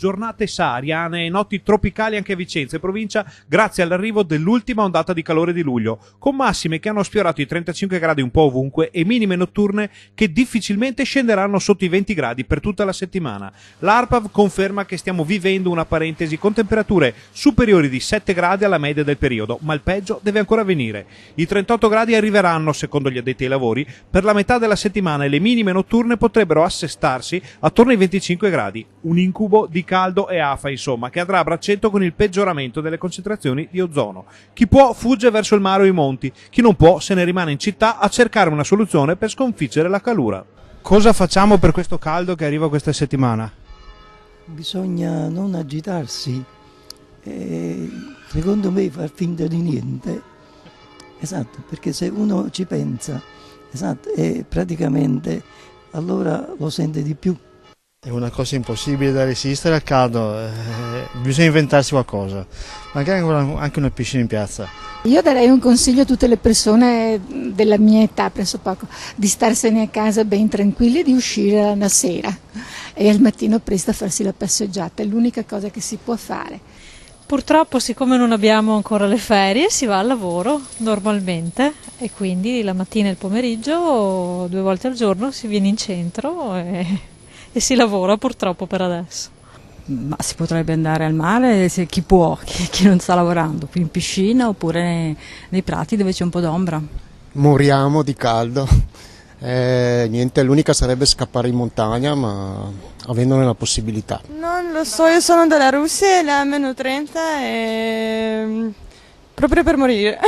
giornate sahariane e notti tropicali anche a Vicenza e provincia grazie all'arrivo dell'ultima ondata di calore di luglio, con massime che hanno sfiorato i 35 gradi un po' ovunque e minime notturne che difficilmente scenderanno sotto i 20 gradi per tutta la settimana. L'ARPAV conferma che stiamo vivendo una parentesi con temperature superiori di 7 gradi alla media del periodo, ma il peggio deve ancora venire. I 38 gradi arriveranno, secondo gli addetti ai lavori, per la metà della settimana e le minime notturne potrebbero assestarsi attorno ai 25 gradi. Un incubo di caldo e afa, insomma, che andrà a braccetto con il peggioramento delle concentrazioni di ozono. Chi può fugge verso il mare o i monti, chi non può se ne rimane in città a cercare una soluzione per sconfiggere la calura. Cosa facciamo per questo caldo che arriva questa settimana? Bisogna non agitarsi, secondo me far finta di niente, esatto, perché se uno ci pensa, esatto, e praticamente allora lo sente di più. È una cosa impossibile da resistere al caldo, bisogna inventarsi qualcosa, magari anche una piscina in piazza. Io darei un consiglio a tutte le persone della mia età, pressopoco, di starsene a casa ben tranquilli e di uscire la sera e al mattino presto a farsi la passeggiata, è l'unica cosa che si può fare. Purtroppo, siccome non abbiamo ancora le ferie, si va al lavoro normalmente e quindi la mattina e il pomeriggio 2 volte al giorno si viene in centro e si lavora purtroppo per adesso. Ma si potrebbe andare al mare se chi può, chi non sta lavorando, in piscina oppure nei prati dove c'è un po' d'ombra. Moriamo di caldo, niente, l'unica sarebbe scappare in montagna, ma avendone la possibilità. Non lo so, io sono della Russia e là è meno 30 e proprio per morire.